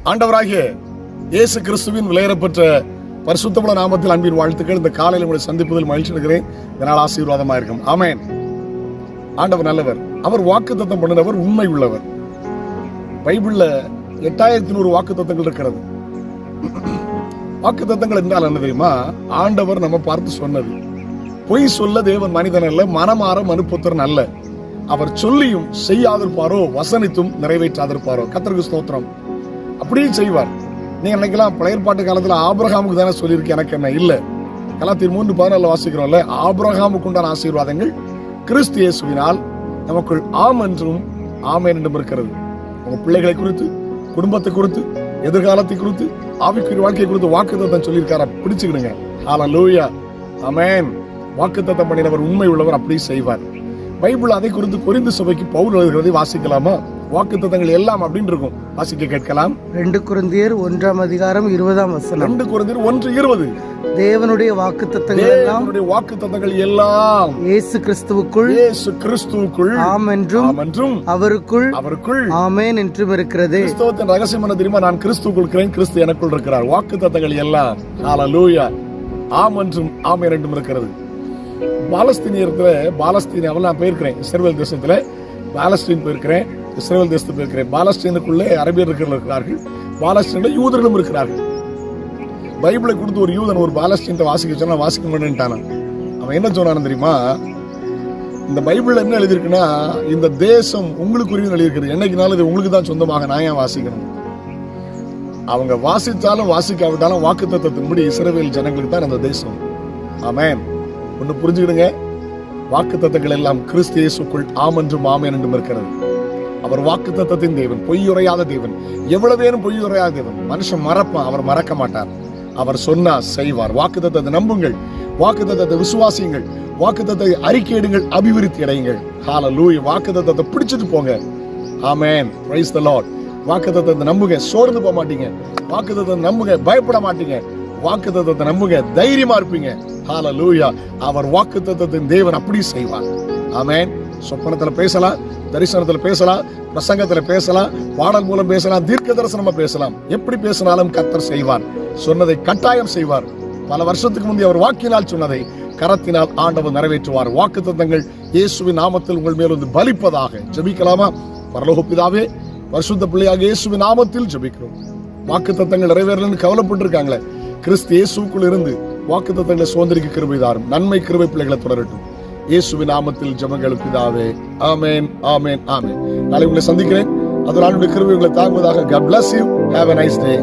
ஆண்டவராகிய இயேசு கிறிஸ்துவின் விலையேறப்பெற்ற பரிசுத்தமுள்ள நாமத்தில் அன்பின் வாழ்த்துக்கள். இந்த காலையில் உங்களை சந்திப்பதில் மகிழ்ச்சி இருக்கிறேன். இதனால் ஆசீர்வாதமா இருக்கும். ஆமென். ஆண்டவர் நல்லவர். அவர் வாக்குத்தத்தம் பண்ணினவர், உண்மை உள்ளவர். பைபிள்ல 8100 வாக்குத்தத்தங்கள் இருக்கிறது. வாக்குத்தத்தங்கள் என்றால் என்ன தெரியுமா? ஆண்டவர் நம்ம பார்த்து சொன்னது. பொய் சொல்ல தேவன் மனிதன் அல்ல, மனமாற மனுப்புத்திரன் அல்ல. அவர் சொல்லியும் செய்யாதிருப்பாரோ, வசனித்தும் நிறைவேற்றாதிருப்பாரோ. கர்த்தருக்கு ஸ்தோத்திரம். அப்படியே செய்வார். நீங்க நினைக்கலாம், பழைய ஏற்பாட்டு காலத்துல ஆபிரகாமுக்கு தானே சொல்லியிருக்கு, எனக்கு என்ன இல்ல. கலாத்தியர் 3:14 வாசிக்கிறோம்ல, ஆபிரகாமுக்கு உண்டான ஆசீர்வாதங்கள் கிறிஸ்து இயேசுவினால் நமக்குள் ஆம் என்றும் ஆமென் என்றும் இருக்கிறது. உங்க பிள்ளைகளை குறித்து, குடும்பத்தை குறித்து, எதிர்காலத்தை குறித்து, ஆவிக்குரிய வாழ்க்கை குறித்து வாக்குத்தத்தம் சொல்லியிருக்காரா? பிடிச்சுக்கிடுங்க. ஹல்லேலூயா, ஆமென். வாக்குத்தத்தம் பண்ணினவர் உண்மை உள்ளவர், அப்படி செய்வார். பைபிள் அதை குறித்து கொரிந்து சபைக்கு பவுல் எழுதுகிறதை வாசிக்கலாமா? வாக்குத்தத்தங்கள் எல்லாம் அப்படின்னு இருக்கும். வாசிக்க கேட்கலாம். 2 கொரிந்தியர் 1:20. 2 கொரிந்தியர் 1:20. தேவனுடைய வாக்குத்தத்தங்கள் எல்லாம் இயேசு கிறிஸ்துவுக்குள் ஆம் என்றும் அவருக்குள் ஆமென் என்றும் இருக்கிறது. கிறிஸ்துவின் ரகசியம் என்ன தெரியுமா? நான் கிறிஸ்துவுக்குள் இருக்கிறேன், கிறிஸ்து எனக்குள் இருக்கிறார். வாக்குத்தத்தங்கள் எல்லாம் ஹல்லேலூயா ஆம் என்றும் ஆமென் என்றும் இருக்கிறது. பாலஸ்தீன் நான் போயிருக்கிறேன். இஸ்ரவேல் தேசத்துல பாலஸ்தீன் போயிருக்கிறேன், இஸ்ரவேல் தேசத்துக்கு போயிருக்கிறேன். பாலஸ்தீனுக்குள்ளே அரபியர்கள் இருக்கிறார்கள், பாலஸ்தீன்ல யூதர்களும் இருக்கிறார்கள். பைபிளை கொடுத்து ஒரு யூதன் ஒரு பாலஸ்தீனை வாசிக்க சொன்னா வாசிக்க மாட்டேன்ட்டான். அவன் என்ன சொன்னான்னு தெரியுமா? இந்த பைபிள்ல என்ன எழுதியிருக்குன்னா, இந்த தேசம் உங்களுக்குரிய எழுதியிருக்கிறது, என்னைக்குனாலும் இது உங்களுக்கு தான் சொந்தமாக, நான் ஏன் வாசிக்கணும்? அவங்க வாசித்தாலும் வாசிக்காவிட்டாலும் வாக்குத்தத்தத்தின்படி இஸ்ரவேல் ஜனங்களுக்கு தான் அந்த தேசம். ஆமென். ஒன்னு புரிஞ்சுக்கிடுங்க, வாக்குத்தத்தங்கள் எல்லாம் கிறிஸ்து இயேசுக்குள் ஆம் என்றும் ஆமென் என்றும் இருக்கிறது. அவர் வாக்குத்தத்தத்தின் தேவன், பொய்யுரையாத தேவன். எவ்வளவு பேரும் பொய்யுரையாத தேவன். மனுஷன் மறப்பான், அவர் மறக்க மாட்டார். அவர் சொன்னா செய்வார். வாக்குத்தத்தத்தை நம்புங்கள், வாக்குத்தத்தத்தை விசுவாசியுங்கள், வாக்குத்தத்தை அறிக்கையிடுங்கள், அபிவிருத்தி அடையுங்கள். ஹல்லேலூயா. வாக்குத்தத்தத்தை பிடிச்சிட்டு போங்க. ஆமென். Praise the Lord. வாக்குத்தத்தத்தை நம்புங்க, சோர்ந்து போக மாட்டீங்க. வாக்குத்தத்தத்தை நம்புங்க, பயப்பட மாட்டீங்க. வாக்குத்தத்தத்தை நம்புங்க, தைரியமா இருப்பீங்க. ஹல்லேலூயா. அவர் வாக்குத்தத்தத்தின் தேவன், அப்படி செய்வார். ஆமென். சொப்பனத்துல பேசலாம், தரிசனத்துல பேசலாம், பிரசங்கத்துல பேசலாம், பாடல் மூலம் பேசலாம், தீர்க்க தரிசனமா பேசலாம். எப்படி பேசினாலும் கர்த்தர் செய்வார். சொன்னதை கட்டாயம் செய்வார். பல வருஷத்துக்கு முந்தைய அவர் வாக்கினால் சொன்னதை கரத்தினால் ஆண்டவர் நிறைவேற்றுவார். வாக்குத்தத்தங்கள் இயேசுவின் நாமத்தில் உங்கள் மேல் வந்து பலிப்பதாக. ஜெபிக்கலாமா? பரலோக பிதாவே, பரிசுத்த பிள்ளையாக இயேசுவின் நாமத்தில் ஜெபிக்கிறோம். வாக்குத்தத்தங்கள் நிறைவேறலன்னு கவலைப்பட்டிருக்காங்களே, கிறிஸ்து இயேசுக்குள் இருந்து வாக்குத்தத்தங்களை சுதந்திரிக்க கிருபை தாரும். நன்மை கிருபை பிள்ளைகளை தொடரட்டும். இயேசுவின் நாமத்தில் ஜெபங்கள் பிதாவே. ஆமென், ஆமென், ஆமென். நாளை உங்களை சந்திக்கிறேன். அது நாளுடைய கிருபை உங்களை தாங்குவதாக. God bless you. Have a nice day.